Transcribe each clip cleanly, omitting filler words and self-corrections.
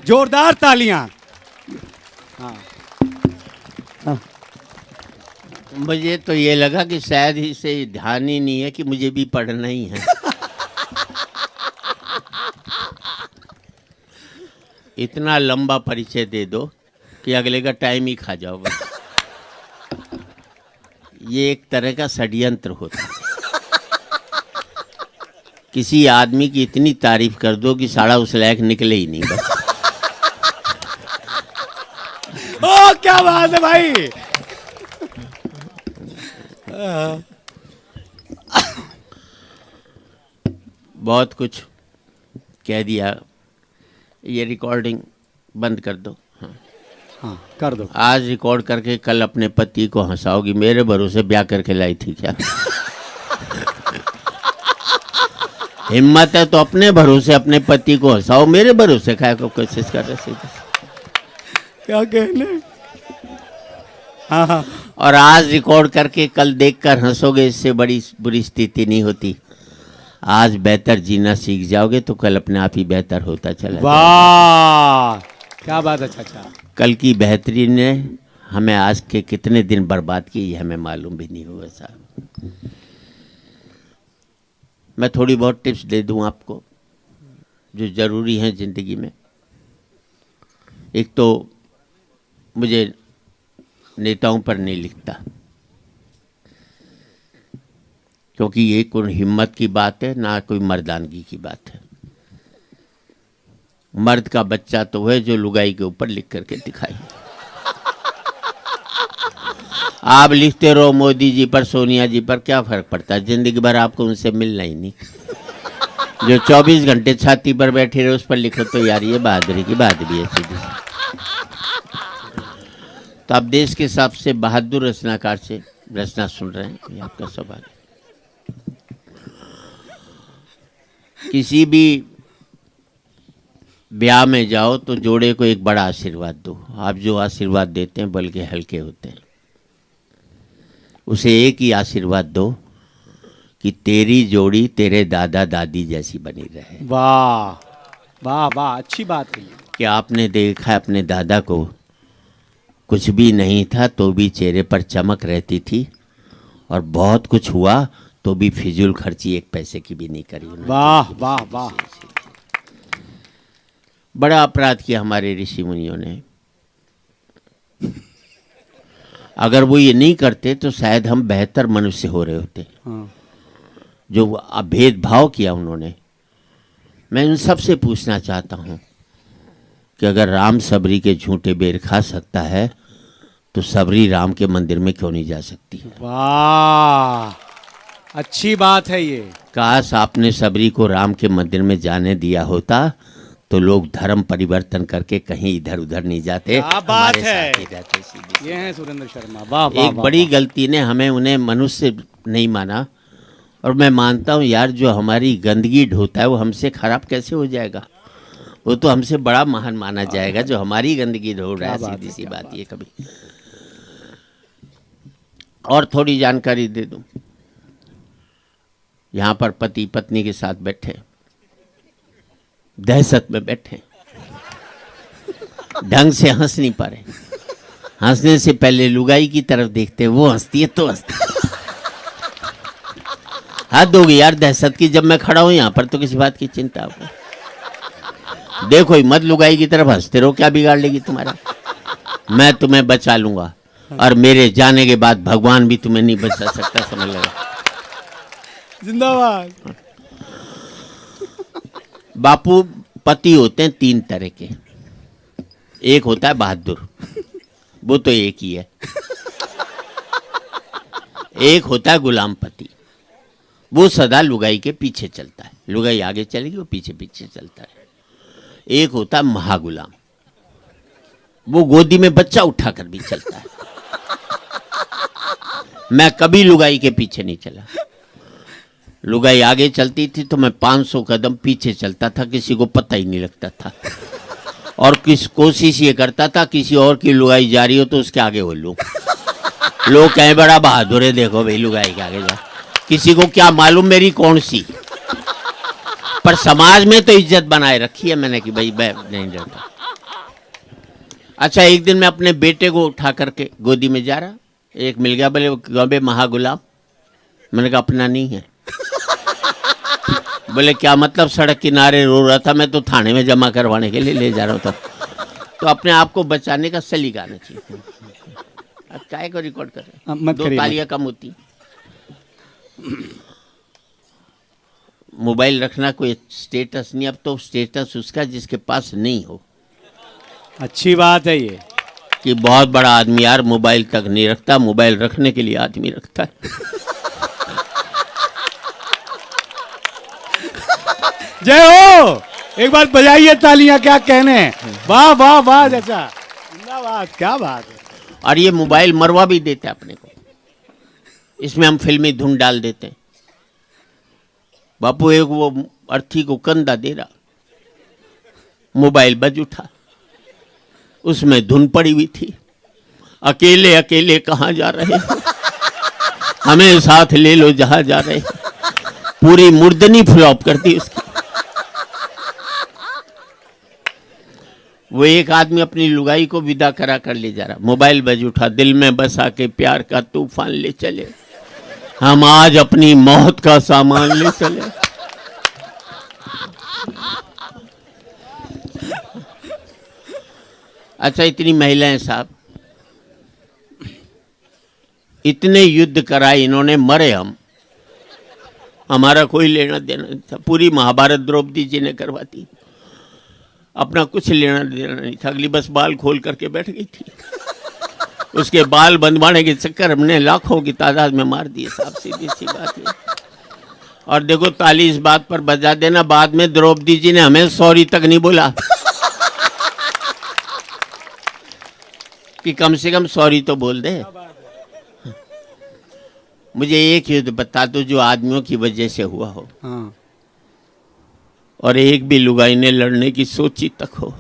जोरदार तालियां। हाँ मुझे तो ये लगा कि शायद इसे ध्यान ही नहीं है कि मुझे भी पढ़ना ही है। इतना लंबा परिचय दे दो कि अगले का टाइम ही खा जाओ बस। ये एक तरह का षड्यंत्र होता है। किसी आदमी की इतनी तारीफ कर दो कि साड़ा उस लायक निकले ही नहीं बस। ओ क्या बात है भाई। बहुत कुछ कह दिया। ये रिकॉर्डिंग बंद कर दो। हाँ कर दो। आज रिकॉर्ड करके कल अपने पति को हंसाओगी। मेरे भरोसे ब्याह करके लाई थी क्या? हिम्मत है तो अपने भरोसे अपने पति को हंसाओ, मेरे भरोसे खाए को कोशिश कर रहे सीधे। क्या कहने। हाँ हाँ। और आज रिकॉर्ड करके कल देखकर हंसोगे, इससे बड़ी बुरी स्थिति नहीं होती। आज बेहतर जीना सीख जाओगे तो कल अपने आप ही बेहतर होता चला। वाह क्या बात है चाचा। कल की बेहतरी ने हमें आज के कितने दिन बर्बाद किए, हमें मालूम भी नहीं हुआ साहब। मैं थोड़ी बहुत टिप्स दे दूं आपको जो ज़रूरी हैं ज़िंदगी में। एक तो मुझे नेताओं पर नहीं लिखता, क्योंकि ये कोई हिम्मत की बात है ना कोई मर्दानगी की बात है। मर्द का बच्चा तो है जो लुगाई के ऊपर लिख करके दिखाए। आप लिखते रहो मोदी जी पर, सोनिया जी पर, क्या फर्क पड़ता है? जिंदगी भर आपको उनसे मिलना ही नहीं। जो 24 घंटे छाती पर बैठे रहे उस पर लिखो तो यार ये बहादुरी की बात भी है सीधी सी। तो आप देश के सबसे बहादुर रचनाकार से रचना सुन रहे हैं, ये आपका सवाल है। किसी भी ब्याह में जाओ तो जोड़े को एक बड़ा आशीर्वाद दो। आप जो आशीर्वाद देते हैं बल्कि हल्के होते हैं। उसे एक ही आशीर्वाद दो कि तेरी जोड़ी तेरे दादा दादी जैसी बनी रहे। वाह वाह वाह, अच्छी बात है। क्या आपने देखा अपने दादा को, कुछ भी नहीं था तो भी चेहरे पर चमक रहती थी, और बहुत कुछ हुआ तो भी फिजूल खर्ची एक पैसे की भी नहीं करी उन्होंने। वाह वाह वाह। बड़ा अपराध किया हमारे ऋषि मुनियों ने। अगर वो ये नहीं करते तो शायद हम बेहतर मनुष्य हो रहे होते। हाँ। जो भेदभाव किया उन्होंने। मैं उन सब से पूछना चाहता हूँ कि अगर राम सबरी के झूठे बेर खा सकता है तो सबरी राम के मंदिर में क्यों नहीं जा सकती? वाह अच्छी बात है ये। काश आपने सबरी को राम के मंदिर में जाने दिया होता तो लोग धर्म परिवर्तन करके कहीं इधर उधर नहीं जाते। क्या बात है। साथ ही रहते सीधे। ये हैं सुरेंद्र शर्मा। वाह वाह। एक बड़ी गलती ने हमें उन्हें मनुष्य नहीं माना, और मैं मानता हूँ यार जो हमारी गंदगी ढोता है वो हमसे खराब कैसे हो जाएगा? वो तो हमसे बड़ा महान माना जाएगा जो हमारी गंदगी ढो रहा है। सीधी सी बात ये। कभी और थोड़ी जानकारी दे दूं। यहाँ पर पति पत्नी के साथ बैठे, दहशत में बैठे, ढंग से हंस नहीं पा रहे। हंसने से पहले लुगाई की तरफ देखते, वो हंसती है तो हंसती। हद होगी यार दहशत की। जब मैं खड़ा हूं यहाँ पर तो किसी बात की चिंता आपको। देखो ही मत, लुगाई की तरफ हंसते रहो, क्या बिगाड़ लेगी तुम्हारा? मैं तुम्हें बचा लूंगा, और मेरे जाने के बाद भगवान भी तुम्हें नहीं बचा सकता, समझ लगा। जिंदाबाद। बापू पति होते हैं 3 तरह के। एक होता है बहादुर, वो तो एक ही है। एक होता है गुलाम पति, वो सदा लुगाई के पीछे चलता है। लुगाई आगे चलेगी वो पीछे पीछे चलता है। एक होता है महागुलाम, वो गोदी में बच्चा उठाकर भी चलता है। मैं कभी लुगाई के पीछे नहीं चला। लुगाई आगे चलती थी तो मैं 500 कदम पीछे चलता था, किसी को पता ही नहीं लगता था। और किस कोशिश ये करता था किसी और की लुगाई जा रही हो तो उसके आगे हो लूं। लोग कहें बड़ा बहादुर है, देखो भाई लुगाई के आगे जा। किसी को क्या मालूम मेरी कौन सी, पर समाज में तो इज्जत बनाए रखी है मैंने कि भाई मैं नहीं डरता। अच्छा, एक दिन मैं अपने बेटे को उठा करके गोदी में जा रहा, एक मिल गया, बोले गौबे महागुलाम। मैंने कहा अपना नहीं है। बोले क्या मतलब? सड़क किनारे रो रहा था, मैं तो थाने में जमा करवाने के लिए ले जा रहा था। तो अपने आप को बचाने का सलीका आना चाहिए। अब काय को रिकॉर्ड कर रहे हैं? मत दो करिए, तालियां कम होती। मोबाइल रखना कोई स्टेटस नहीं, अब तो स्टेटस उसका जिसके पास नहीं हो। अच्छी बात है ये। कि बहुत बड़ा आदमी यार मोबाइल तक नहीं रखता, मोबाइल रखने के लिए आदमी रखता है। जय हो। एक बार बजाइए तालियां, क्या कहने हैं। वाह वाह वाह चाचा, जिंदाबाद, क्या बात है। और ये मोबाइल मरवा भी देते हैं अपने को, इसमें हम फिल्मी धुन डाल देते हैं। बापू एक वो अर्थी को कंधा दे रहा, मोबाइल बज उठा, उसमें धुन पड़ी हुई थी, अकेले अकेले कहाँ जा रहे हो, हमें साथ ले लो जहां जा रहे हो। पूरी मुर्दनी फ्लॉप करती उसकी। वो एक आदमी अपनी लुगाई को विदा करा कर ले जा रहा, मोबाइल बज उठा, दिल में बसा के प्यार का तूफान ले चले, हम आज अपनी मौत का सामान ले चले। अच्छा, इतनी महिलाएं साहब, इतने युद्ध कराए इन्होंने, मरे हम, हमारा कोई लेना देना नहीं था। पूरी महाभारत द्रौपदी जी ने करवाती, अपना कुछ लेना देना नहीं था। अगली बस बाल खोल करके बैठ गई थी। उसके बाल बंधवाने के चक्कर हमने लाखों की तादाद में मार दिए साहब, सीधी सी बात है। और देखो ताली इस बात पर बजा देना, बाद में द्रौपदी जी ने हमें सॉरी तक नहीं बोला कि कम से कम सॉरी तो बोल दे। मुझे एक युद्ध बता दो जो आदमियों की वजह से हुआ हो, हाँ। और एक भी लुगाई ने लड़ने की सोची तक हो।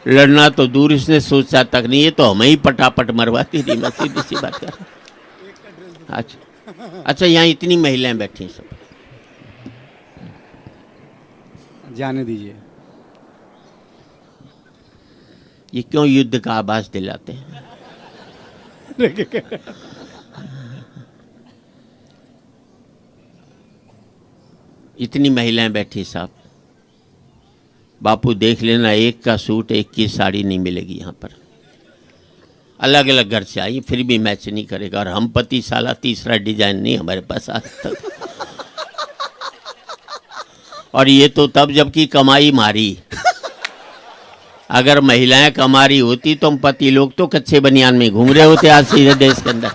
लड़ना तो दूर, इसने सोचा तक नहीं, ये तो हमें ही पटापट मरवाती थी। मैं सीधी सी बात कर रहा। अच्छा, यहाँ इतनी महिलाएं बैठी सब, जाने दीजिए। ये क्यों युद्ध का आभास दिलाते हैं? इतनी महिलाएं बैठी साहब, बापू देख लेना, एक का सूट एक की साड़ी नहीं मिलेगी यहाँ पर। अलग अलग घर से आई, फिर भी मैच नहीं करेगा। और हम पति साला तीसरा डिजाइन नहीं हमारे पास आज तक। और ये तो तब जबकि कमाई मारी। अगर महिलाएं कमा रही होती तो हम पति लोग तो कच्चे बनियान में घूम रहे होते आज सीधे देश के अंदर।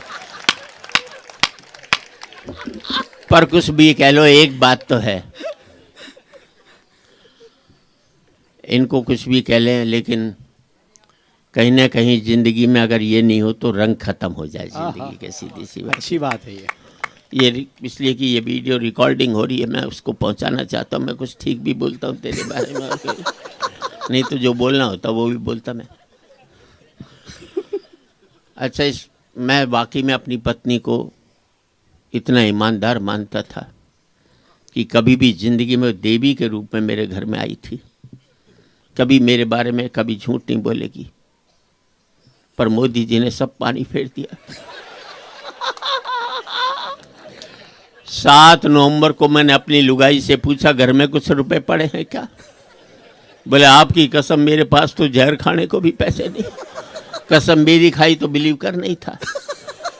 पर कुछ भी कह लो, एक बात तो है, इनको कुछ भी कह लें, लेकिन कहीं ना कहीं जिंदगी में अगर ये नहीं हो तो रंग खत्म हो जाए जिंदगी के, सीधी सी बात। अच्छी बात है ये इसलिए कि ये वीडियो रिकॉर्डिंग हो रही है, मैं उसको पहुंचाना चाहता हूँ। मैं कुछ ठीक भी बोलता हूँ तेरे बारे में, नहीं तो जो बोलना होता वो भी बोलता मैं। अच्छा, मैं वाकई में अपनी पत्नी को इतना ईमानदार मानता था कि कभी भी जिंदगी में देवी के रूप में मेरे घर में आई थी, कभी मेरे बारे में कभी झूठ नहीं बोलेगी। पर मोदी जी ने सब पानी फेर दिया। 7 नवंबर को मैंने अपनी लुगाई से पूछा, घर में कुछ रुपए पड़े हैं क्या? बोले आपकी कसम, मेरे पास तो जहर खाने को भी पैसे नहीं। कसम मेरी खाई तो बिलीव कर नहीं था।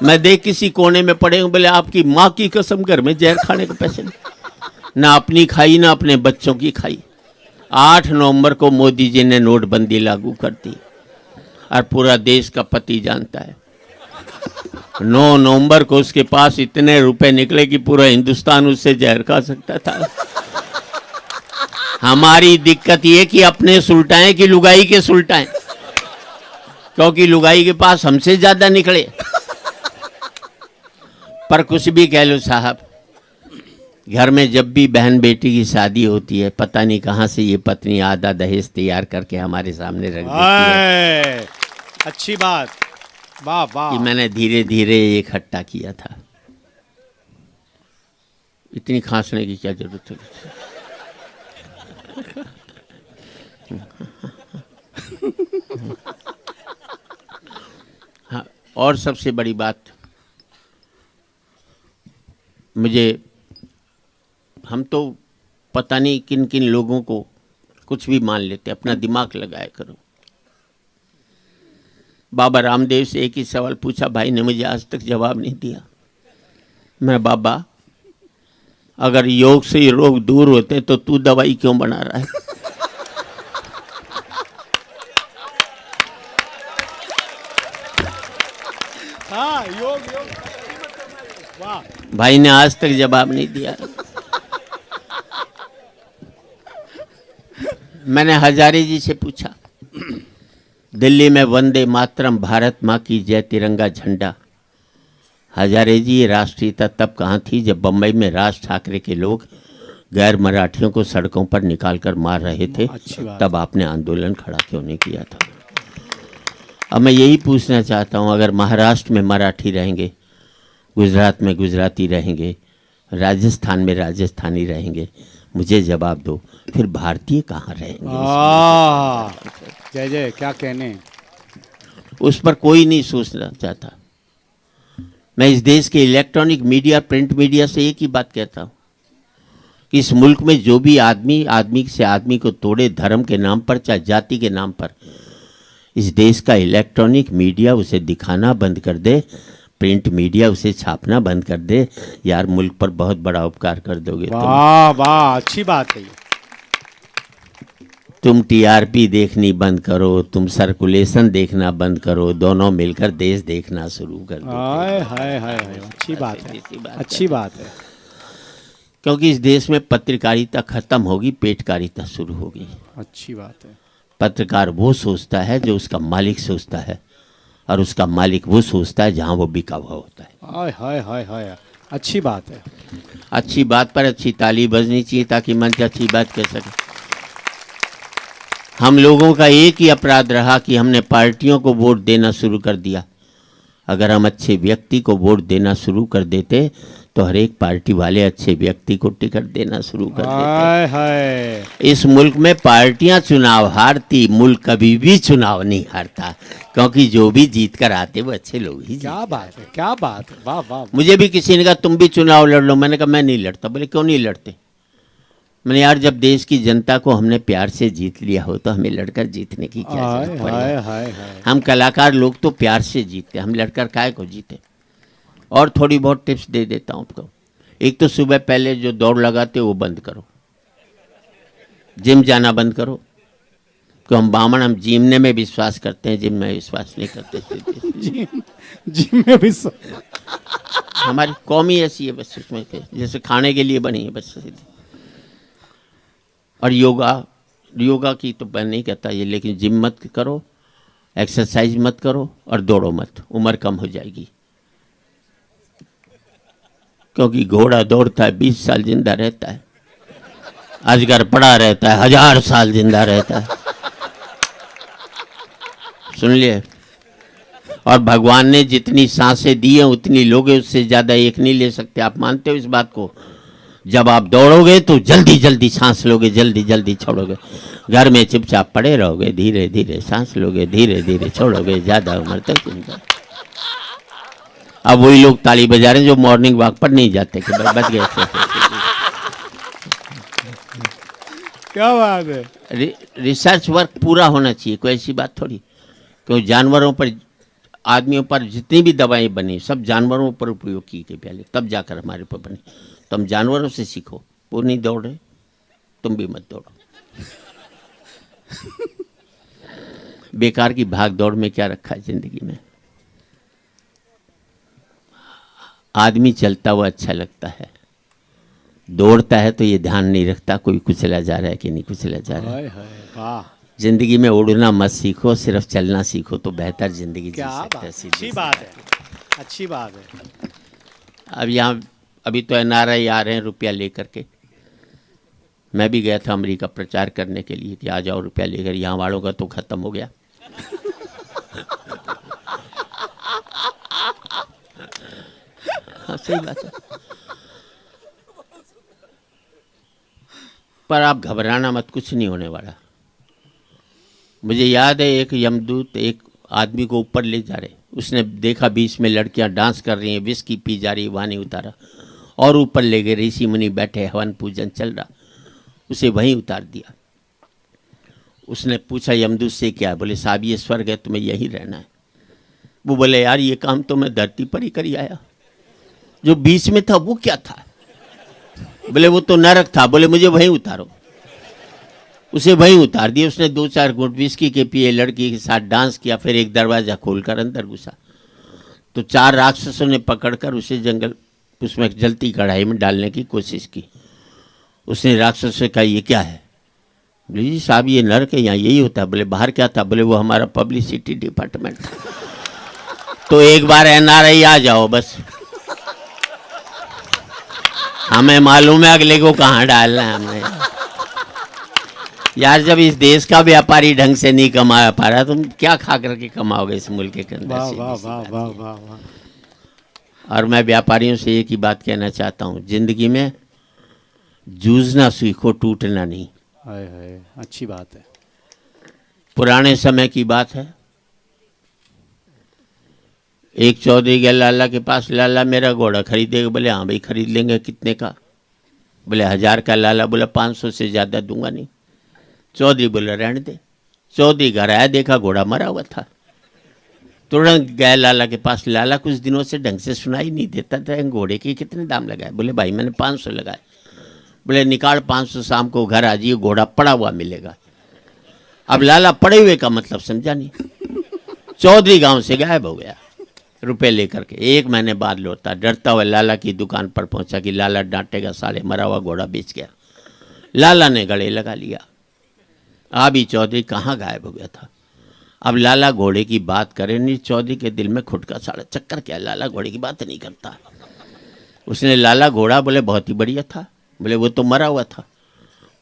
मैं देख किसी कोने में पड़े हूँ। बोले आपकी माँ की कसम, घर में जहर खाने को पैसे नहीं। ना अपनी खाई ना अपने बच्चों की खाई। 8 नवंबर को मोदी जी ने नोटबंदी लागू कर दी और पूरा देश का पति जानता है। 9 नवंबर को उसके पास इतने रुपए निकले कि पूरा हिंदुस्तान उससे जहर खा सकता था। हमारी दिक्कत ये कि अपने सुलटाएं कि लुगाई के सुलटाएं, क्योंकि लुगाई के पास हमसे ज्यादा निकले। पर कुछ भी कह लो साहब, घर में जब भी बहन बेटी की शादी होती है, पता नहीं कहाँ से ये पत्नी आधा दहेज तैयार करके हमारे सामने रख देती है। अच्छी बात, वाह वाह। कि मैंने धीरे धीरे ये इकट्ठा किया था। इतनी खांसने की क्या जरूरत है? और सबसे बड़ी बात, मुझे, हम तो पता नहीं किन किन लोगों को कुछ भी मान लेते, अपना दिमाग लगाया करो। बाबा रामदेव से एक ही सवाल पूछा, भाई ने मुझे आज तक जवाब नहीं दिया। मैं, बाबा अगर योग से ये रोग दूर होते तो तू दवाई क्यों बना रहा है? हाँ, योग योग। वाह। भाई ने आज तक जवाब नहीं दिया। मैंने हजारे जी से पूछा, दिल्ली में वंदे मातरम, भारत माँ की जय, तिरंगा झंडा। हजारे जी, ये राष्ट्रीयता तब कहाँ थी जब बम्बई में राज ठाकरे के लोग गैर मराठियों को सड़कों पर निकाल कर मार रहे थे, अच्छी बात। तब आपने आंदोलन खड़ा क्यों नहीं किया था? अब मैं यही पूछना चाहता हूँ, अगर महाराष्ट्र में मराठी रहेंगे, गुजरात में गुजराती रहेंगे, राजस्थान में राजस्थानी रहेंगे, मुझे जवाब दो, फिर भारतीय कहाँ रहेंगे? जय जय, क्या कहने। उस पर कोई नहीं सोचना चाहता। मैं इस देश के इलेक्ट्रॉनिक मीडिया, प्रिंट मीडिया से एक ही बात कहता हूँ कि इस मुल्क में जो भी आदमी आदमी से आदमी को तोड़े, धर्म के नाम पर चाहे जाति के नाम पर, इस देश का इलेक्ट्रॉनिक मीडिया उसे दिखाना बंद कर दे, प्रिंट मीडिया उसे छापना बंद कर दे, यार मुल्क पर बहुत बड़ा उपकार कर दोगे तुम। वाह वाह, अच्छी बात है। तुम टीआरपी देखनी बंद करो, तुम सर्कुलेशन देखना बंद करो, दोनों मिलकर देश देखना शुरू कर दो। हाय हाय हाय हाय, अच्छी बात है, अच्छी बात है। क्योंकि इस देश में पत्रकारिता खत्म होगी, पेटकारिता शुरू होगी। अच्छी बात है। पत्रकार वो सोचता है जो उसका मालिक सोचता है, और उसका मालिक वो सोचता है जहाँ वो बिका हुआ होता है। हाय हाय हाय हाय, अच्छी बात है। अच्छी बात पर अच्छी ताली बजनी चाहिए ताकि मंच अच्छी बात कह सके। हम लोगों का एक ही अपराध रहा कि हमने पार्टियों को वोट देना शुरू कर दिया। अगर हम अच्छे व्यक्ति को वोट देना शुरू कर देते तो हर एक पार्टी वाले अच्छे व्यक्ति को टिकट देना शुरू कर देते। हाय हाय। इस मुल्क में पार्टियां चुनाव हारती, मुल्क कभी भी चुनाव नहीं हारता, क्योंकि जो भी जीत कर आते वो अच्छे लोग ही। क्या बात है, क्या बात है, वाह वाह। मुझे भी किसी ने कहा तुम भी चुनाव लड़ लो, मैंने कहा मैं नहीं लड़ता। बोले क्यों नहीं लड़ते? मैंने, यार जब देश की जनता को हमने प्यार से जीत लिया हो तो हमें लड़कर जीतने की क्या जरूरत पड़ेगी? हम कलाकार लोग तो प्यार से जीतते, हम लड़कर काहे को जीते? और थोड़ी बहुत टिप्स दे देता हूँ आपको। एक तो सुबह पहले जो दौड़ लगाते वो बंद करो, जिम जाना बंद करो। क्यों? हम बामन, हम जिमने में विश्वास करते हैं, जिम में विश्वास नहीं करते। जिम में विश्वास हमारी कौम ही ऐसी है, बस उसमें जैसे खाने के लिए बनी है बस। और योगा की तो मैं नहीं कहता ये, लेकिन जिम मत करो, एक्सरसाइज मत करो और दौड़ो मत, उम्र कम हो जाएगी। क्योंकि घोड़ा दौड़ता है 20 साल जिंदा रहता है, अजगर पड़ा रहता है 1000 साल जिंदा रहता है। सुन लिए? और भगवान ने जितनी सांसें दी हैं उतनी लोगे, उससे ज्यादा एक नहीं ले सकते। आप मानते हो इस बात को? जब आप दौड़ोगे तो जल्दी जल्दी सांस लोगे, जल्दी जल्दी छोड़ोगे। घर में चुपचाप पड़े रहोगे, धीरे धीरे सांस लोगे, धीरे धीरे छोड़ोगे, ज्यादा उम्र तक जिंदा। अब वही लोग ताली बजा रहे हैं जो मॉर्निंग वॉक पर नहीं जाते कि बच गए। क्या बात है। रिसर्च वर्क पूरा होना चाहिए, कोई ऐसी बात थोड़ी। क्योंकि जानवरों पर, आदमियों पर जितनी भी दवाएं बनी सब जानवरों पर उपयोग की गई पहले, तब जाकर हमारे पर बनी। तो हम जानवरों से सीखो। वो नहीं दौड़ रहे, तुम भी मत दौड़ो। बेकार की भाग दौड़ में क्या रखा है जिंदगी में? आदमी चलता हुआ अच्छा लगता है, दौड़ता है तो ये ध्यान नहीं रखता कोई कुचला जा रहा है कि नहीं कुचला जा रहा है। वाह। जिंदगी में उड़ना मत सीखो, सिर्फ चलना सीखो तो बेहतर जिंदगी जी सकते हैं। अच्छी बात है, अच्छी बात है। अब यहाँ अभी तो एनआरआई आ रहे हैं रुपया लेकर के। मैं भी गया था अमेरिका प्रचार करने के लिए कि आ जाओ रुपया लेकर, यहाँ वालों का तो खत्म हो गया। हाँ सही बात है। पर आप घबराना मत, कुछ नहीं होने वाला। मुझे याद है एक यमदूत, एक आदमी को ऊपर ले जा रहे, उसने देखा बीच में लड़कियां डांस कर रही हैं, विस्की पी जा रही, वहाँ नहीं उतारा, और ऊपर ले गए, ऋषि मुनि बैठे, हवन पूजन चल रहा, उसे वहीं उतार दिया। उसने पूछा यमदूत से क्या है? बोले साहब ये स्वर्ग है, तुम्हें यहीं रहना है। वो बोले यार ये काम तो मैं धरती पर ही करी आया, जो बीच में था वो क्या था? बोले वो तो नरक था। बोले मुझे वहीं उतारो। उसे वहीं उतार दिया। उसने 2-4 घूंट विस्की के पिए, लड़की के साथ डांस किया, फिर एक दरवाजा खोलकर अंदर घुसा तो 4 राक्षसों ने पकड़कर उसे जंगल उसमें जलती कढ़ाई में डालने की कोशिश की। उसने राक्षस से कहा ये क्या है? बोले जी साहब ये नरक है, यहाँ यही होता है। बोले बाहर क्या था? बोले वो हमारा पब्लिसिटी डिपार्टमेंट था। तो एक बार NRI आ जाओ बस, हमें मालूम है अगले को कहाँ डालना है हमने। यार जब इस देश का व्यापारी ढंग से नहीं कमा पा रहा, तुम क्या खा करके कमाओगे इस मुल्क के अंदर? वाह वाह वाह वाह वाह वाह। और मैं व्यापारियों से एक ही बात कहना चाहता हूँ, जिंदगी में जूझना सीखो, टूटना नहीं। हाय हाय, अच्छी बात है। पुराने समय की बात है, एक चौधरी गया लाला के पास, लाला मेरा घोड़ा खरीदेगा? बोले हाँ भाई खरीद लेंगे। कितने का? बोले 1000 का। लाला बोला 500 से ज़्यादा दूंगा नहीं। चौधरी बोला रहने दे। चौधरी घर आया, देखा घोड़ा मरा हुआ था। तुरंत गया लाला के पास। लाला कुछ दिनों से ढंग से सुनाई नहीं देता था, घोड़े के कितने दाम लगाए? बोले भाई मैंने 500 लगाए। बोले निकाल 500, शाम को घर आ जाइए, घोड़ा पड़ा हुआ मिलेगा। अब लाला पड़े हुए का मतलब समझा नहीं। चौधरी गांव से गायब हो गया रुपए लेकर के। 1 महीने बाद लौटा, डरता हुआ लाला की दुकान पर पहुंचा कि लाला डांटेगा, साले मरा हुआ घोड़ा बेच गया। लाला ने गले लगा लिया। अभी चौधरी कहाँ गायब हो गया था। अब लाला घोड़े की बात करे नहीं, चौधरी के दिल में खुद का साड़ा चक्कर क्या, लाला घोड़े की बात नहीं करता। उसने लाला घोड़ा, बोले बहुत ही बढ़िया था। बोले वो तो मरा हुआ था।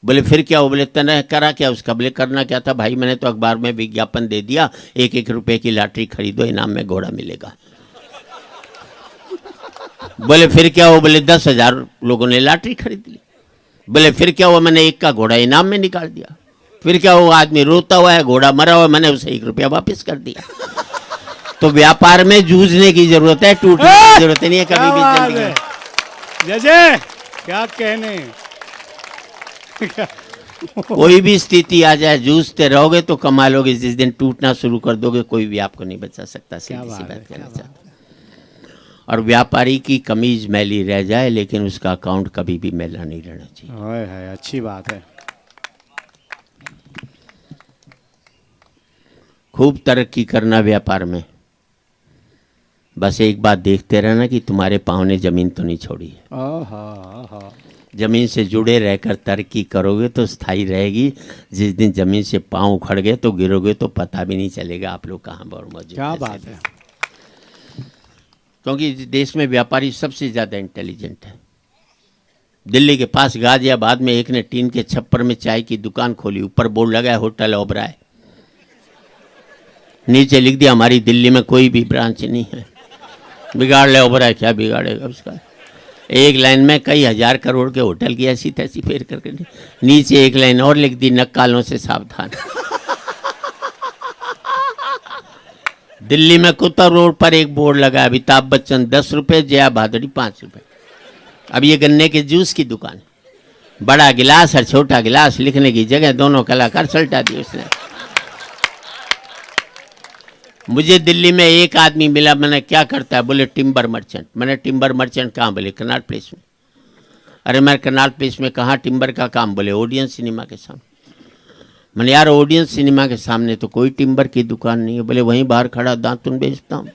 बोले फिर क्या हो? बोले तने करा क्या उसका? बोले करना क्या था भाई, मैंने तो अखबार में विज्ञापन दे दिया, 1-1 रुपए की लॉटरी खरीदो, इनाम में घोड़ा मिलेगा। बोले फिर क्या हो? बोले 10,000 लोगों ने लॉटरी खरीद ली। बोले फिर क्या हुआ? मैंने 1 का घोड़ा इनाम में निकाल दिया। फिर क्या हुआ? आदमी रोता हुआ है, घोड़ा मरा हुआ है, मैंने उसे 1 रुपया वापस कर दिया। तो व्यापार में जूझने की जरूरत है, टूटने की जरूरत नहीं है कभी भी जिंदगी में। जय क्या कहने। कोई भी स्थिति आ जाए, जूझते रहोगे तो कमा लोगे। जिस दिन टूटना शुरू कर दोगे कोई भी आपको नहीं बचा सकता। सीधी सी बात कहना चाहता हूं। और व्यापारी की कमीज मैली रह जाए लेकिन उसका अकाउंट कभी भी मैला नहीं रहना चाहिए। हाय हाय, अच्छी बात है। खूब तरक्की करना व्यापार में, बस एक बात देखते रहना कि तुम्हारे पाँव ने जमीन तो नहीं छोड़ी है। आहा, जमीन से जुड़े रहकर तरक्की करोगे तो स्थायी रहेगी। जिस दिन जमीन से पाँव उखड़ गए तो गिरोगे तो पता भी नहीं चलेगा आप लोग कहाँ पर मौजूद। क्या बात है। क्योंकि देश में व्यापारी सबसे ज़्यादा इंटेलिजेंट है। दिल्ली के पास गाजियाबाद में एक ने टीन के छप्पर में चाय की दुकान खोली, ऊपर बोर्ड लगा है होटल ओबराय, नीचे लिख दिया हमारी दिल्ली में कोई भी ब्रांच नहीं है। बिगाड़ ले ओबराय, क्या बिगाड़ेगा उसका। एक लाइन में कई 1000 करोड़ के होटल की ऐसी तैसी फेर करके नीचे एक लाइन और लिख दी, नक्कालों से सावधान। दिल्ली में कुत्ता रोड पर एक बोर्ड लगा, अमिताभ बच्चन 10 रुपये, जया भादुड़ी 5 रुपये। अब ये गन्ने के जूस की दुकान है। बड़ा गिलास और छोटा गिलास, लिखने की जगह दोनों कलाकार सल्टा दी उसने। मुझे दिल्ली में एक आदमी मिला, मैंने क्या करता है? बोले टिम्बर मर्चेंट। मैंने टिम्बर मर्चेंट कहाँ? बोले कनाट प्लेस में। अरे मैं कनाट प्लेस में कहाँ टिम्बर का काम? बोले ओडियन सिनेमा के सामने। मैंने यार ओडियन सिनेमा के सामने तो कोई टिम्बर की दुकान नहीं है। बोले वहीं बाहर खड़ा दांतुन बेचता हूँ।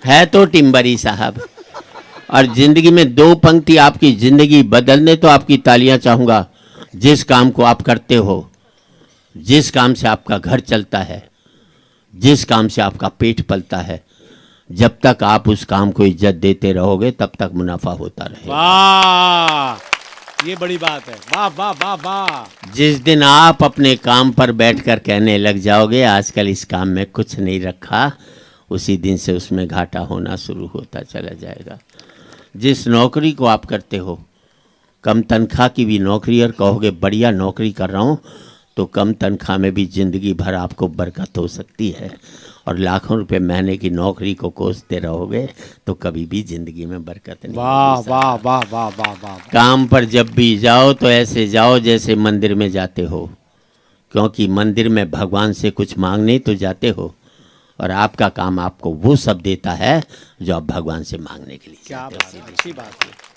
है तो टिम्बर ही साहब। और जिंदगी में 2 पंक्ति आपकी जिंदगी बदलने तो आपकी तालियां चाहूंगा। जिस काम को आप करते हो, जिस काम से आपका घर चलता है, जिस काम से आपका पेट पलता है, जब तक आप उस काम को इज्जत देते रहोगे तब तक मुनाफा होता रहेगा। वाह, ये बड़ी बात है। वाह वाह वाह वाह। जिस दिन आप अपने काम पर बैठकर कहने लग जाओगे आजकल इस काम में कुछ नहीं रखा, उसी दिन से उसमें घाटा होना शुरू होता चला जाएगा। जिस नौकरी को आप करते हो, कम तनख्वाह की भी नौकरी, और कहोगे बढ़िया नौकरी कर रहा हूँ, तो कम तनख्वाह में भी जिंदगी भर आपको बरकत हो सकती है, और लाखों रुपए महीने की नौकरी को कोसते रहोगे तो कभी भी जिंदगी में बरकत नहीं वाह होगी। वाह वाह वाह वाह वाह। काम पर जब भी जाओ तो ऐसे जाओ जैसे मंदिर में जाते हो, क्योंकि मंदिर में भगवान से कुछ मांगने तो जाते हो, और आपका काम आपको वो सब देता है जो आप भगवान से मांगने के लिए क्या जाते बात है, अच्छी बात है।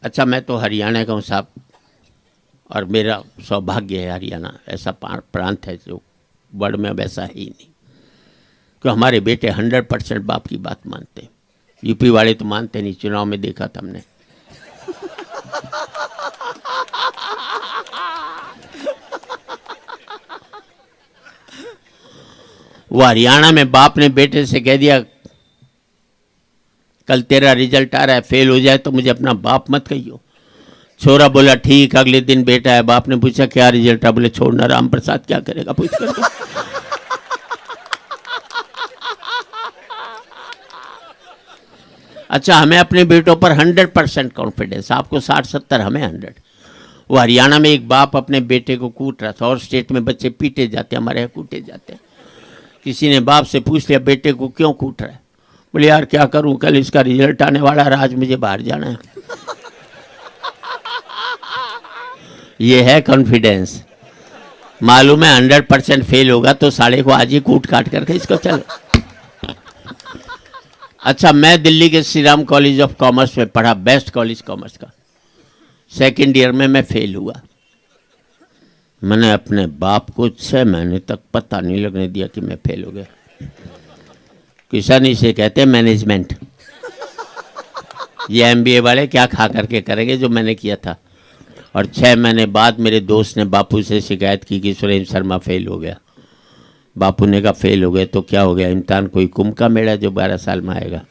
अच्छा, मैं तो हरियाणा का हूँ साहब, और मेरा सौभाग्य है हरियाणा ऐसा प्रांत है जो वर्ल्ड में वैसा ही नहीं, कि हमारे बेटे 100% बाप की बात मानते हैं। यूपी वाले तो मानते नहीं, चुनाव में देखा था हमने। वो हरियाणा में बाप ने बेटे से कह दिया, कल तेरा रिजल्ट आ रहा है, फेल हो जाए तो मुझे अपना बाप मत कहियो। छोरा बोला ठीक। अगले दिन बेटा है, बाप ने पूछा क्या रिजल्ट है, बोले छोड़ना, राम प्रसाद क्या करेगा पूछ कर। अच्छा, हमें अपने बेटों पर 100% कॉन्फिडेंस, आपको 60-70, हमें 100। वो हरियाणा में एक बाप अपने बेटे को कूट रहा था, और स्टेट में बच्चे पीटे जाते, हमारे यहाँ कूटे जाते। किसी ने बाप से पूछ लिया बेटे को क्यों कूट रहा है, बोले यार क्या करूं, कल इसका रिजल्ट आने वाला है, आज मुझे बाहर जाना है। ये है कॉन्फिडेंस। मालूम है 100% फेल होगा तो साले को आज ही कूट काट करके इसको चलो। अच्छा, मैं दिल्ली के Shri Ram college of commerce में पढ़ा, बेस्ट कॉलेज कॉमर्स का। सेकेंड ईयर में मैं फेल हुआ। मैंने अपने बाप को 6 महीने तक पता नहीं लगने दिया कि मैं फेल हो गया। किसान इसे कहते हैं मैनेजमेंट। ये MBA वाले क्या खा करके करेंगे जो मैंने किया था। और 6 महीने बाद मेरे दोस्त ने बापू से शिकायत की कि सुरेंद्र शर्मा फेल हो गया। बापू ने कहा फेल हो गए तो क्या हो गया, इम्तिहान कोई कुंभ का मेला जो 12 साल में आएगा,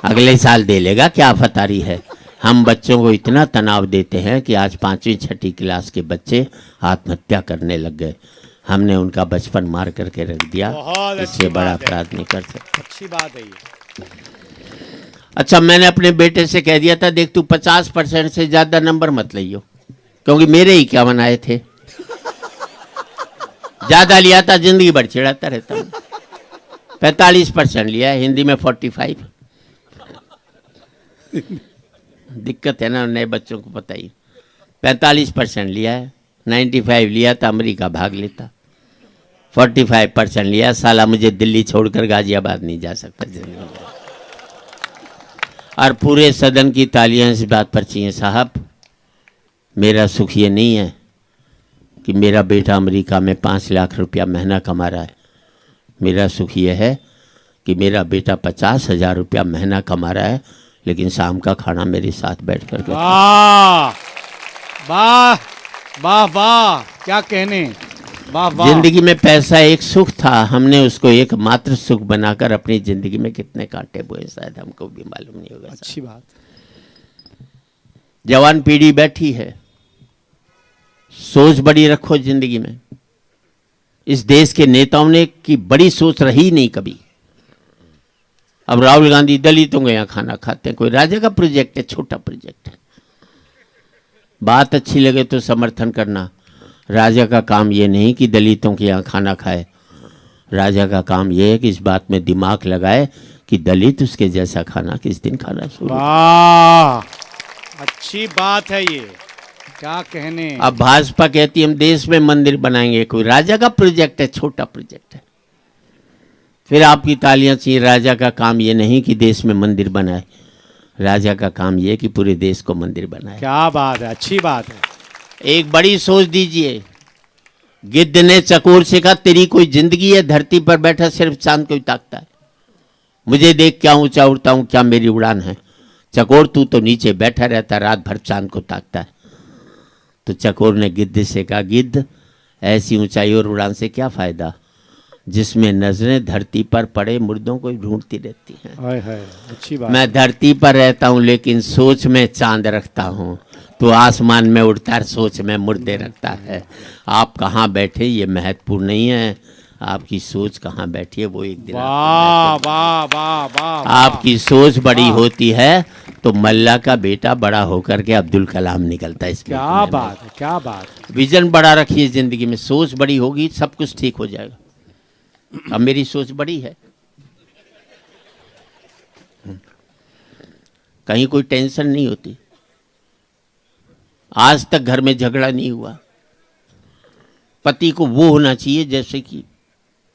अगले साल दे लेगा, क्या आफतारी है। हम बच्चों को इतना तनाव देते हैं कि आज 5वीं 6ठी क्लास के बच्चे आत्महत्या करने लग गए। हमने उनका बचपन मार करके रख दिया, इससे बड़ा अपराध नहीं कर सकते। अच्छी बात है ये। अच्छा, मैंने अपने बेटे से कह दिया था देख तू 50% से ज्यादा नंबर मत लियो, क्योंकि मेरे ही क्या बनाए थे। ज्यादा लिया था जिंदगी भर चिढ़ाता रहता हूँ। 45% लिया है, हिंदी में 45। दिक्कत है ना, नए बच्चों को पता ही। 45% लिया है, 95 लिया था अमेरिका भाग लेता। 45% लिया, साला मुझे दिल्ली छोड़कर गाजियाबाद नहीं जा सकता जिंदगी में। और पूरे सदन की तालियां इस बात पर चाहिए साहब, मेरा सुख ये नहीं है कि मेरा बेटा अमेरिका में 5 लाख रुपया महीना कमा रहा है। मेरा सुख ये है कि मेरा बेटा 50,000 रुपया महीना कमा रहा है, लेकिन शाम का खाना मेरे साथ बैठ कर के। वाह वाह वाह वाह, क्या कहने, वाह वाह। जिंदगी में पैसा एक सुख था, हमने उसको एक मात्र सुख बनाकर अपनी जिंदगी में कितने कांटे बोए शायद हमको भी मालूम नहीं होगा। अच्छी बात। जवान पीढ़ी बैठी है, सोच बड़ी रखो जिंदगी में। इस देश के नेताओं ने की बड़ी सोच रही नहीं कभी। अब राहुल गांधी दलितों के यहाँ खाना खाते हैं, कोई राजा का प्रोजेक्ट है, छोटा प्रोजेक्ट है। बात अच्छी लगे तो समर्थन करना। राजा का काम ये नहीं कि दलितों के यहाँ खाना खाए, राजा का काम ये है कि इस बात में दिमाग लगाए कि दलित उसके जैसा खाना किस दिन खाना शुरू। वाह, अच्छी बात है ये, क्या कहने। अब भाजपा कहती है हम देश में मंदिर बनाएंगे, कोई राजा का प्रोजेक्ट है, छोटा प्रोजेक्ट है। फिर आपकी तालियां चाहिए। राजा का काम ये नहीं कि देश में मंदिर बनाए, राजा का काम ये कि पूरे देश को मंदिर बनाए। क्या बात है, अच्छी बात है। एक बड़ी सोच दीजिए। गिद्ध ने चकोर से कहा तेरी कोई जिंदगी है, धरती पर बैठा सिर्फ चांद को ही ताकता है, मुझे देख क्या ऊंचा उड़ता हूं, क्या मेरी उड़ान है। चकोर तू तो नीचे बैठा रहता, रात भर चांद को ताकता है। तो चकोर ने गिद्ध से कहा गिद्ध, ऐसी ऊंचाई और उड़ान से क्या फायदा जिसमें नजरें धरती पर पड़े मुर्दों को ढूंढती रहती हैं। हाय हाय, अच्छी बात। मैं धरती पर रहता हूं लेकिन सोच में चांद रखता हूं, तो आसमान में उड़ता है, सोच में मुर्दे रखता है। आप कहाँ बैठे ये महत्वपूर्ण नहीं है, आपकी सोच कहाँ बैठी है वो एक दिन वाह वाह वाह वाह। आपकी सोच बड़ी होती है तो मल्ला का बेटा बड़ा होकर के अब्दुल कलाम निकलता है। इसमें क्या बात है, क्या बात है। विजन बड़ा रखिए जिंदगी में, सोच बड़ी होगी सब कुछ ठीक हो जाएगा। अब मेरी सोच बड़ी है, कहीं कोई टेंशन नहीं होती। आज तक घर में झगड़ा नहीं हुआ। पति को वो होना चाहिए जैसे कि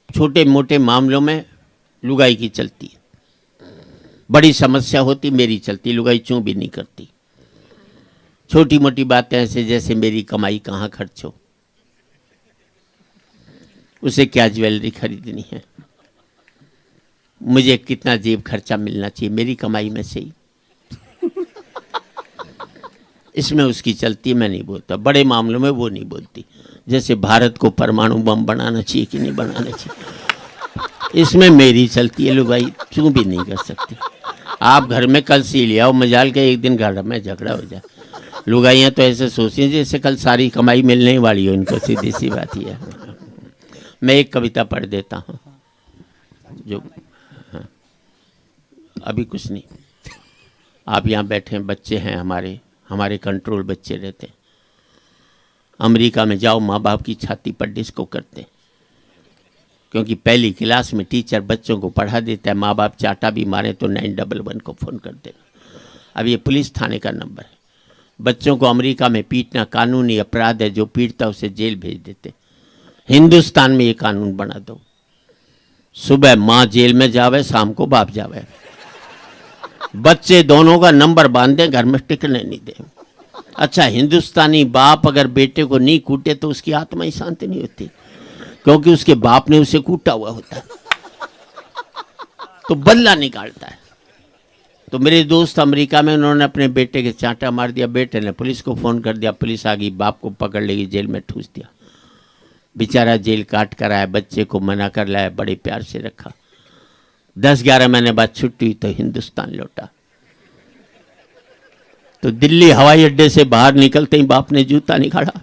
छोटे मोटे मामलों में लुगाई की चलती है, बड़ी समस्या होती मेरी चलती, लुगाई चूं भी नहीं करती। छोटी मोटी बातें ऐसे जैसे मेरी कमाई कहाँ खर्च हो, उसे क्या ज्वेलरी खरीदनी है, मुझे कितना जेब खर्चा मिलना चाहिए मेरी कमाई में से ही, इसमें उसकी चलती। मैं नहीं बोलता। बड़े मामलों में वो नहीं बोलती, जैसे भारत को परमाणु बम बनाना चाहिए कि नहीं बनाना चाहिए, इसमें मेरी चलती है। लुगाई चूं भी नहीं कर सकती। आप घर में कल सी ले आओ, मजाल के एक दिन घर में झगड़ा हो जाए। लुगाइयाँ तो ऐसे सोचती हैं जैसे कल सारी कमाई मिलने वाली हो इनको, सीधी सी बात ही है। मैं एक कविता पढ़ देता हूँ जो, हाँ, अभी कुछ नहीं। आप यहाँ बैठे हैं, बच्चे हैं हमारे कंट्रोल बच्चे रहते हैं। अमेरिका में जाओ, माँ बाप की छाती पर डिस्को करते हैं, क्योंकि पहली क्लास में टीचर बच्चों को पढ़ा देता है, माँ बाप चाटा भी मारे तो 911 को फ़ोन कर देना। अब ये पुलिस थाने का नंबर है। बच्चों को अमेरिका में पीटना कानूनी अपराध है, जो पीटता उसे जेल भेज देते। हिंदुस्तान में ये कानून बना दो, सुबह माँ जेल में जावे, शाम को बाप जावे, बच्चे दोनों का नंबर बांध दें, घर में टिकने नहीं दें। अच्छा, हिंदुस्तानी बाप अगर बेटे को नहीं कूटे तो उसकी आत्मा ही शांत नहीं होती, क्योंकि उसके बाप ने उसे कूटा हुआ होता है, तो बदला निकालता है। तो मेरे दोस्त अमेरिका में, उन्होंने अपने बेटे के चांटा मार दिया, बेटे ने पुलिस को फ़ोन कर दिया, पुलिस आ गई, बाप को पकड़ लेगी, जेल में ठूस दिया। बेचारा जेल काट कर आया, बच्चे को मना कर लाया, बड़े प्यार से रखा। 10-11 महीने बाद छुट्टी हुई तो हिंदुस्तान लौटा। तो दिल्ली हवाई अड्डे से बाहर निकलते ही बाप ने जूता निकाला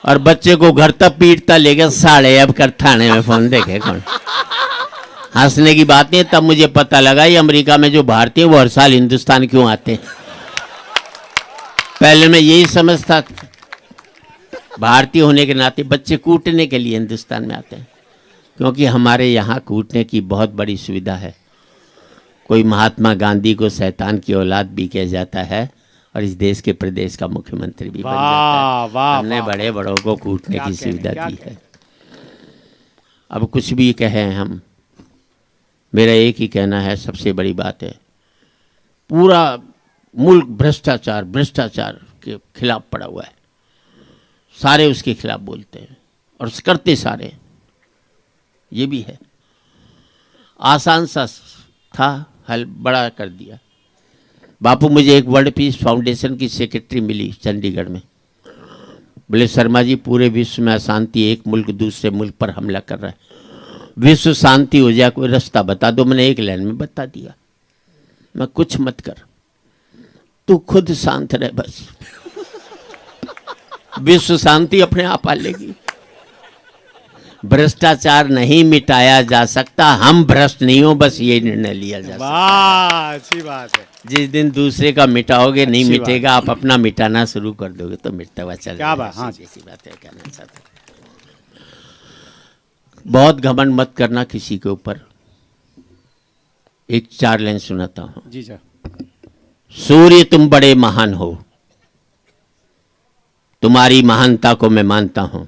और बच्चे को घर तक पीटता ले गया। साढ़े अब कर थाने में फ़ोन देखे कौन। हंसने की बात नहीं, तब मुझे पता लगा ये अमेरिका में जो भारतीय वो हर साल हिंदुस्तान क्यों आते हैं। पहले मैं यही समझता, भारतीय होने के नाते बच्चे कूटने के लिए हिंदुस्तान में आते हैं, क्योंकि हमारे यहाँ कूटने की बहुत बड़ी सुविधा है। कोई महात्मा गांधी को शैतान की औलाद भी किया जाता है और इस देश के प्रदेश का मुख्यमंत्री भी बन जाता है। हमने बड़े बड़ों को कूटने की सुविधा दी है। अब कुछ भी कहें हम, मेरा एक ही कहना है, सबसे बड़ी बात है, पूरा मुल्क भ्रष्टाचार के खिलाफ पड़ा हुआ है। सारे उसके खिलाफ बोलते हैं और करते सारे। ये भी है, आसान सा था, हल बड़ा कर दिया। बापू, मुझे एक वर्ल्ड पीस फाउंडेशन की सेक्रेटरी मिली चंडीगढ़ में। बोले शर्मा जी, पूरे विश्व में अशांति, एक मुल्क दूसरे मुल्क पर हमला कर रहा है, विश्व शांति हो जाए, कोई रास्ता बता दो। मैंने एक लाइन में बता दिया, मैं कुछ मत कर, तू खुद शांत रह बस, विश्व शांति अपने आप आ लेगी। भ्रष्टाचार नहीं मिटाया जा सकता, हम भ्रष्ट नहीं हो, बस ये निर्णय लिया जा सकता। अच्छी बात है। जिस दिन दूसरे का मिटाओगे नहीं मिटेगा, आप अपना मिटाना शुरू कर दोगे तो मिटता हुआ चल। क्या बात, हाँ ऐसी बात है, कहना चाहते। बहुत घमंड मत करना किसी के ऊपर। एक 4 लाइन सुनाता हूं। जी सर। सूर्य, तुम बड़े महान हो, तुम्हारी महानता को मैं मानता हूं,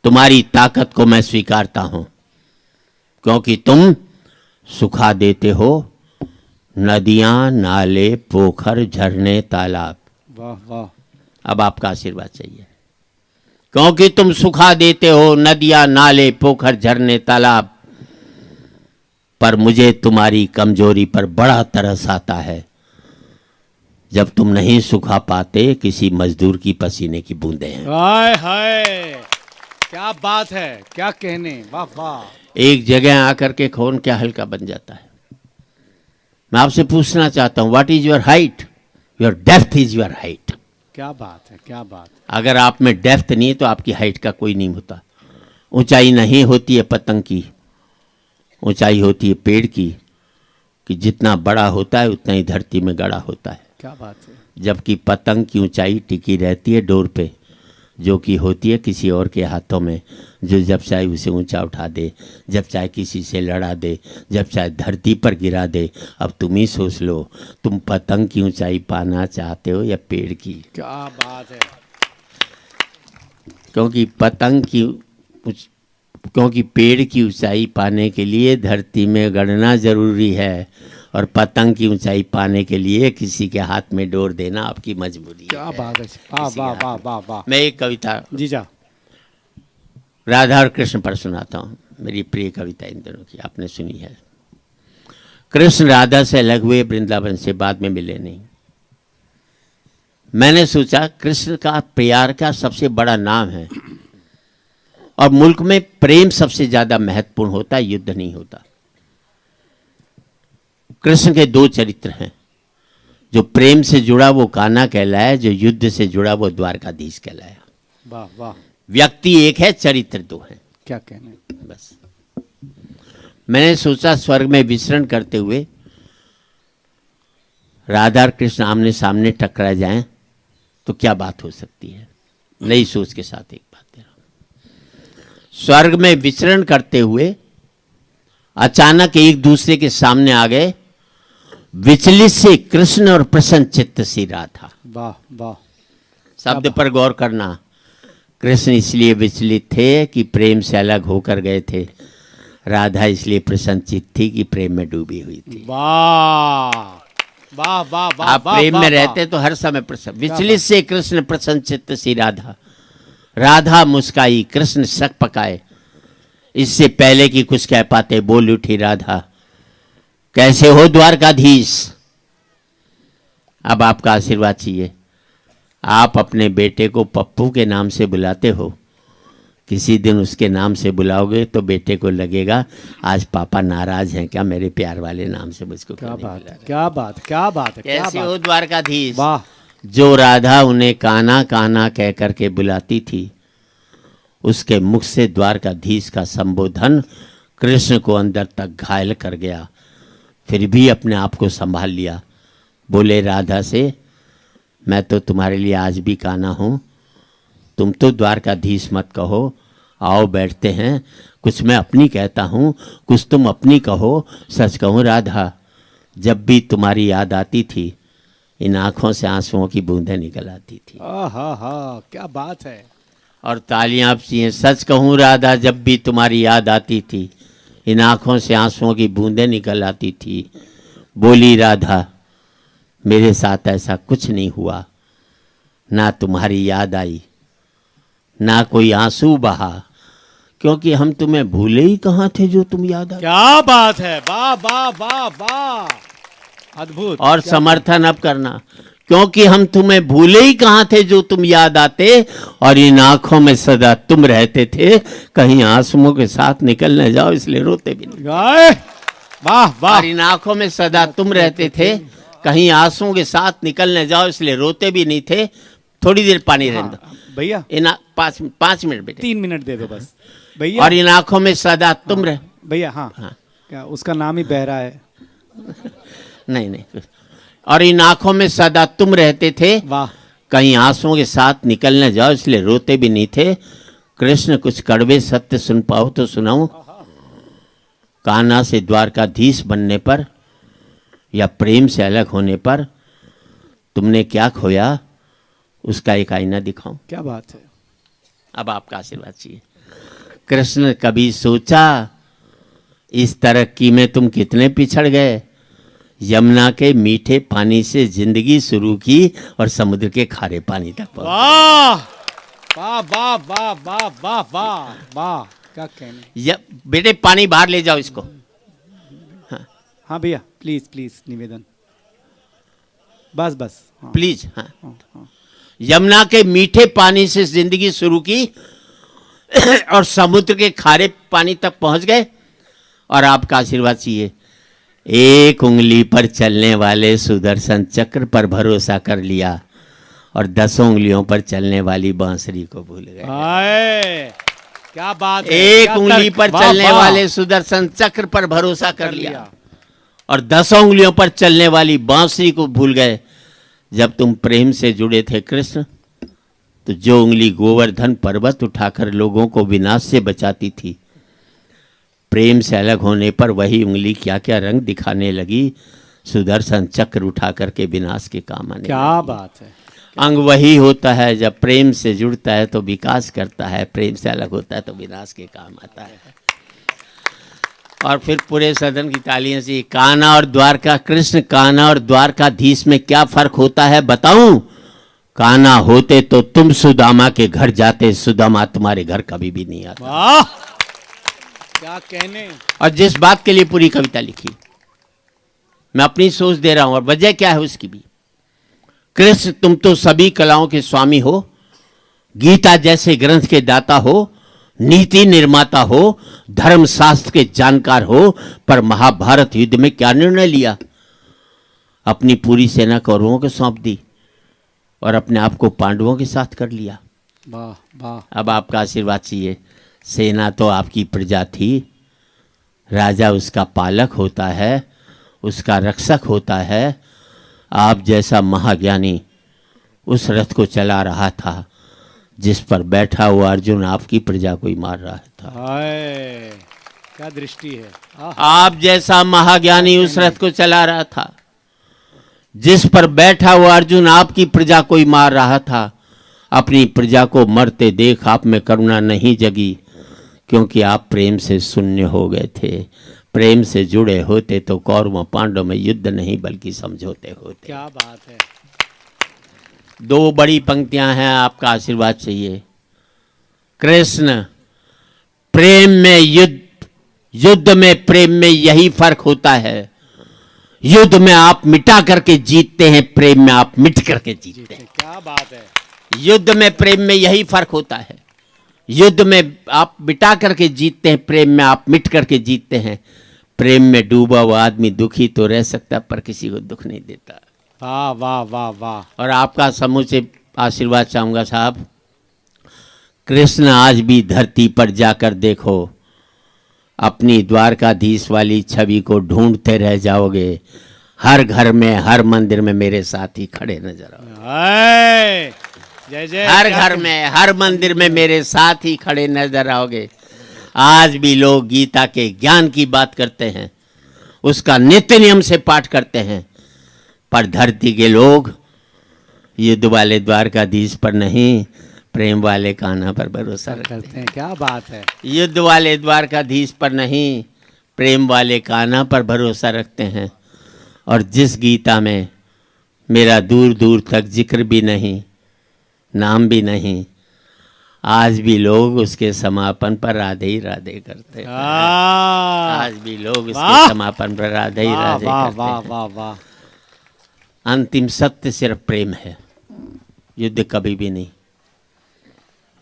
तुम्हारी ताकत को मैं स्वीकारता हूं, क्योंकि तुम सुखा देते हो नदियां, नाले, पोखर, झरने, तालाब। वाह वाह। अब आपका आशीर्वाद चाहिए, क्योंकि तुम सुखा देते हो नदियां, नाले, पोखर, झरने, तालाब। पर मुझे तुम्हारी कमजोरी पर बड़ा तरस आता है, जब तुम नहीं सुखा पाते किसी मजदूर की पसीने की बूंदें हैं। हाय हाय, क्या बात है, क्या कहने, वाह वाह। एक जगह आकर के खून क्या हल्का बन जाता है। मैं आपसे पूछना चाहता हूं, what is your height? Your depth is your height. क्या बात है, क्या बात। अगर आप में डेप्थ नहीं है तो आपकी हाइट का कोई नहीं होता। ऊंचाई नहीं होती है पतंग की, ऊंचाई होती है पेड़ की, कि जितना बड़ा होता है उतना ही धरती में गड़ा होता है, क्या बात है। जबकि पतंग की ऊंचाई टिकी रहती है डोर पे, जो कि होती है किसी और के हाथों में, जो जब चाहे उसे ऊंचा उठा दे, जब चाहे किसी से लड़ा दे, जब चाहे धरती पर गिरा दे। अब तुम ही सोच लो, तुम पतंग की ऊंचाई पाना चाहते हो या पेड़ की? क्या बात है। क्योंकि पेड़ की ऊंचाई पाने के लिए धरती में गड़ना जरूरी है, और पतंग की ऊंचाई पाने के लिए किसी के हाथ में डोर देना आपकी मजबूरी है। क्या बात है। वाह वाह वाह वाह वाह। मैं एक कविता जी जा। राधा और कृष्ण पर सुनाता हूँ, मेरी प्रिय कविता इन दोनों की, आपने सुनी है। कृष्ण राधा से अलग हुए वृंदावन से, बाद में मिले नहीं। मैंने सोचा कृष्ण का प्यार का सबसे बड़ा नाम है, और मुल्क में प्रेम सबसे ज्यादा महत्वपूर्ण होता है, युद्ध नहीं होता। कृष्ण के दो चरित्र हैं, जो प्रेम से जुड़ा वो कान्हा कहलाया, जो युद्ध से जुड़ा वो द्वारकाधीश कहलाया। वाह वाह। व्यक्ति एक है, चरित्र दो है। क्या कहने। बस मैंने सोचा स्वर्ग में विचरण करते हुए राधा और कृष्ण आमने सामने टकरा जाएं तो क्या बात हो सकती है। नई सोच के साथ एक बात दे रहा हूं। स्वर्ग में विचरण करते हुए अचानक एक दूसरे के सामने आ गए, विचलित से कृष्ण और प्रसन्न चित्त सी राधा। वाह वाह। शब्द पर गौर करना। कृष्ण इसलिए विचलित थे कि प्रेम से अलग होकर गए थे, राधा इसलिए प्रसन्नचित्त थी कि प्रेम में डूबी हुई थी। वाह वाह वाह वाह। आप प्रेम में रहते तो हर समय प्रसन्न। विचलित से कृष्ण प्रसन्नचित्त सी राधा। राधा मुस्काई, कृष्ण शक पकाए। इससे पहले कि कुछ कह पाते बोल उठी राधा, कैसे हो द्वारकाधीश? अब आपका आशीर्वाद चाहिए। आप अपने बेटे को पप्पू के नाम से बुलाते हो, किसी दिन उसके नाम से बुलाओगे तो बेटे को लगेगा आज पापा नाराज हैं क्या मेरे प्यार वाले नाम से मुझको। क्या बात है, क्या बात, क्या बात है। कैसे हो द्वारकाधीश? वाह। जो राधा उन्हें कान्हा कान्हा कह करके बुलाती थी, उसके मुख से द्वारकाधीश का संबोधन कृष्ण को अंदर तक घायल कर गया। फिर भी अपने आप को संभाल लिया। बोले राधा से, मैं तो तुम्हारे लिए आज भी कान्हा हूँ, तुम तो द्वारकाधीश मत कहो, आओ बैठते हैं। कुछ मैं अपनी कहता हूँ, कुछ तुम अपनी कहो। सच कहूँ राधा, जब भी तुम्हारी याद आती थी, इन आँखों से आंसुओं की बूंदें निकल आती थी। हा, क्या बात है। और तालियां आप चाहिए। सच कहूँ राधा, जब भी तुम्हारी याद आती थी, इन आँखों से आंसुओं की बूंदें निकल आती थी। बोली राधा, मेरे साथ ऐसा कुछ नहीं हुआ, ना तुम्हारी याद आई, ना कोई आंसू बहा, क्योंकि हम तुम्हें भूले ही कहाँ थे जो तुम याद आए। क्या बात है। वाह वाह वाह वाह। अद्भुत। और समर्थन अब करना, क्योंकि हम तुम्हें भूले ही कहाँ थे जो तुम याद आते, और इन आंखों में सदा तुम रहते थे, कहीं आंसुओं के साथ निकल न जाओ इसलिए रोते भी नहीं। वाह वाह। और इन आंखों में सदा तुम रहते थे, कहीं आंसुओं के साथ निकल न जाओ इसलिए रोते भी नहीं थे। थोड़ी देर पानी रहने दो भैया। इन 5 मिनट बेटे, 3 मिनट दे दो बस भैया। और इन आंखों में सदा तुम रह। भैया हाँ, क्या उसका नाम ही बहरा है। नहीं, और इन आंखों में सदा तुम रहते थे, वाह। कहीं आंसुओं के साथ निकल न जाओ इसलिए रोते भी नहीं थे। कृष्ण कुछ कड़वे सत्य सुन पाओ तो सुनाऊं। कान्हा से द्वारकाधीश बनने पर या प्रेम से अलग होने पर तुमने क्या खोया, उसका एक आईना दिखाऊं। क्या बात है। अब आपका आशीर्वाद चाहिए। कृष्ण, कभी सोचा इस तरक्की में तुम कितने पिछड़ गए? यमुना के मीठे पानी से जिंदगी शुरू की और समुद्र के खारे पानी तक पहुंचे। वाह वाह वाह वाह वाह वाह वाह वाह। क्या कहने। बेटे पानी बाहर ले जाओ इसको। हाँ भैया, प्लीज प्लीज निवेदन, बस बस। हाँ, प्लीज। हाँ। हाँ। यमुना के मीठे पानी से जिंदगी शुरू की और समुद्र के खारे पानी तक पहुंच गए, और आपका आशीर्वाद चाहिए। एक उंगली पर चलने वाले सुदर्शन चक्र पर भरोसा कर लिया, और 10 उंगलियों पर चलने वाली बांसुरी को भूल गए। क्या बात है। एक उंगली पर चलने वाले सुदर्शन चक्र पर भरोसा कर लिया, और 10 उंगलियों पर चलने वाली बांसुरी को भूल गए। जब तुम प्रेम से जुड़े थे कृष्ण, तो जो उंगली गोवर्धन पर्वत उठाकर लोगों को विनाश से बचाती थी, प्रेम से अलग होने पर वही उंगली क्या क्या रंग दिखाने लगी, सुदर्शन चक्र उठा करके विनाश के काम आने क्या लगी। बात है। अंग वही होता है, जब प्रेम से जुड़ता है तो विकास करता है, प्रेम से अलग होता है तो विनाश के काम आता है। और फिर पूरे सदन की तालियों से, कान्हा और द्वारका कृष्ण, कान्हा और द्वारकाधीश में क्या फर्क होता है बताऊं? कान्हा होते तो तुम सुदामा के घर जाते, सुदामा तुम्हारे घर कभी भी नहीं आता। वाह, क्या कहने। और जिस बात के लिए पूरी कविता लिखी, मैं अपनी सोच दे रहा हूं, और वजह क्या है उसकी भी। कृष्ण, तुम तो सभी कलाओं के स्वामी हो, गीता जैसे ग्रंथ के दाता हो, नीति निर्माता हो, धर्म शास्त्र के जानकार हो, पर महाभारत युद्ध में क्या निर्णय लिया? अपनी पूरी सेना कौरवों को सौंप दी और अपने आप को पांडवों के साथ कर लिया। वाह वाह। अब आपका आशीर्वाद चाहिए। सेना तो आपकी प्रजा थी, राजा उसका पालक होता है, उसका रक्षक होता है। आप जैसा महाज्ञानी उस रथ को चला रहा था जिस पर बैठा हुआ अर्जुन आपकी प्रजा को ही मार रहा था। हाय, क्या दृष्टि है। आप जैसा महाज्ञानी उस रथ को चला रहा था जिस पर बैठा हुआ अर्जुन आपकी प्रजा को ही मार रहा था। अपनी प्रजा को मरते देख आप में करुणा नहीं जगी, क्योंकि आप प्रेम से शून्य हो गए थे। प्रेम से जुड़े होते तो कौरवों पांडवों में युद्ध नहीं बल्कि समझौते होते। क्या बात है। 2 बड़ी पंक्तियां हैं, आपका आशीर्वाद चाहिए। कृष्ण, प्रेम में युद्ध, युद्ध में प्रेम में यही फर्क होता है। युद्ध में आप मिटा करके जीतते हैं, प्रेम में आप मिट करके जीतते हैं। क्या बात है। युद्ध में प्रेम में यही फर्क होता है। युद्ध में आप मिटा करके जीतते हैं, प्रेम में आप मिट करके जीतते हैं। प्रेम में डूबा हुआ आदमी दुखी तो रह सकता पर किसी को दुख नहीं देता। वाह वाह वाह वाह। और आपका समूह से आशीर्वाद चाहूंगा साहब। कृष्ण, आज भी धरती पर जाकर देखो, अपनी द्वारकाधीश वाली छवि को ढूंढते रह जाओगे। हर घर में, हर मंदिर में मेरे साथ ही खड़े नजर आओगे। जय जय। हर घर में, हर मंदिर में मेरे साथ ही खड़े नजर आओगे। आज भी लोग गीता के ज्ञान की बात करते हैं, उसका नित्य नियम से पाठ करते हैं, पर धरती के लोग युद्ध वाले द्वारकाधीश पर नहीं, प्रेम वाले कान्हा पर भरोसा करते हैं। क्या बात है। युद्ध वाले द्वारकाधीश पर नहीं, प्रेम वाले कान्हा पर भरोसा रखते हैं। और जिस गीता में मेरा दूर दूर तक जिक्र भी नहीं, नाम भी नहीं, आज भी लोग उसके समापन पर राधे ही राधे करते हैं। आज भी लोग उसके समापन पर राधे ही राधे करते वाह हैं। वाह वाह। अंतिम सत्य सिर्फ प्रेम है, युद्ध कभी भी नहीं।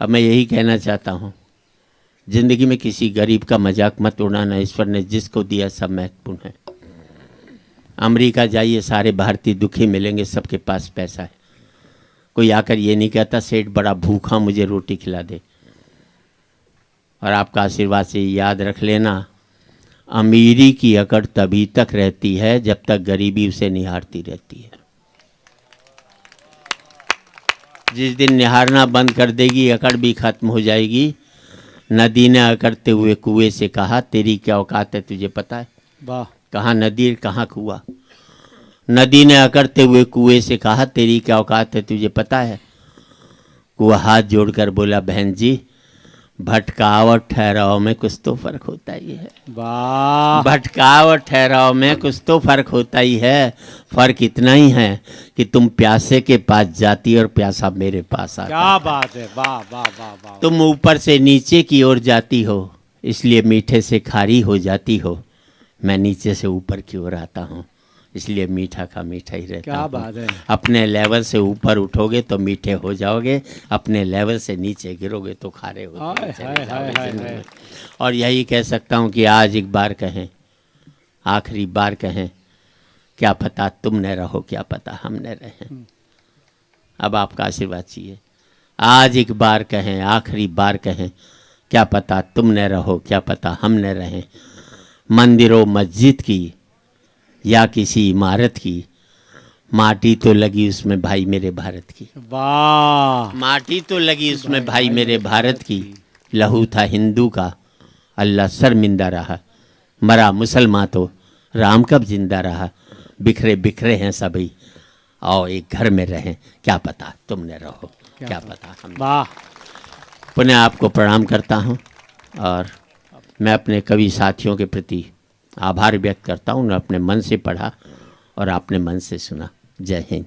अब मैं यही कहना चाहता हूँ, जिंदगी में किसी गरीब का मजाक मत उड़ाना। ईश्वर ने जिसको दिया सब महत्वपूर्ण है। अमेरिका जाइए, सारे भारतीय दुखी मिलेंगे, सबके पास पैसा है। कोई आकर ये नहीं कहता सेठ बड़ा भूखा, मुझे रोटी खिला दे। और आपका आशीर्वाद से याद रख लेना, अमीरी की अकड़ तभी तक रहती है जब तक गरीबी उसे निहारती रहती है। जिस दिन निहारना बंद कर देगी, अकड़ भी खत्म हो जाएगी। नदी ने अकड़ते हुए कुएं से कहा, तेरी क्या औकात है, तुझे पता है? वाह। कहाँ नदी, कहाँ कुआं? नदी ने अकड़ते हुए कुएं से कहा, तेरी क्या औकात है, तुझे पता है? कुआं हाथ जोड़कर बोला, बहन जी, भटकाव और ठहराव में कुछ तो फर्क होता ही है। वाह। भटकाव और ठहराव में कुछ तो फर्क होता ही है। फर्क इतना ही है कि तुम प्यासे के पास जाती और प्यासा मेरे पास आता। क्या बात है। वाह वाह वाह वाह। तुम ऊपर से नीचे की ओर जाती हो, इसलिए मीठे से खारी हो जाती हो। मैं नीचे से ऊपर की ओर आता हूँ, इसलिए मीठा का मीठा ही रहता क्या हूँ। बात है। अपने लेवल से ऊपर उठोगे तो मीठे हो जाओगे, अपने लेवल से नीचे गिरोगे तो खारे होते हाय, चले हाय, जाओगे हाय, जिंदगी में। हाय। और यही कह सकता हूँ कि आज एक बार कहें, आखिरी बार कहें, क्या पता तुम न रहो, क्या पता हम न रहें। अब आपका आशीर्वाद चाहिए। आज एक बार कहें, आखिरी बार कहें, क्या पता तुम न रहो, क्या पता हम न रहें। मंदिरों मस्जिद की या किसी इमारत की, माटी तो लगी उसमें भाई मेरे भारत की। वाह माटी तो लगी उसमें भाई मेरे भारत की, लहू था हिंदू का, अल्लाह शर्मिंदा रहा, मरा मुसलमान तो राम कब जिंदा रहा, बिखरे बिखरे हैं सभी, आओ एक घर में रहें, क्या पता तुमने रहो, क्या पता हम। वाह। पुनः आपको प्रणाम करता हूँ और मैं अपने कवि साथियों के प्रति आभार व्यक्त करता हूँ। उन्होंने अपने मन से पढ़ा और आपने मन से सुना। जय हिंद।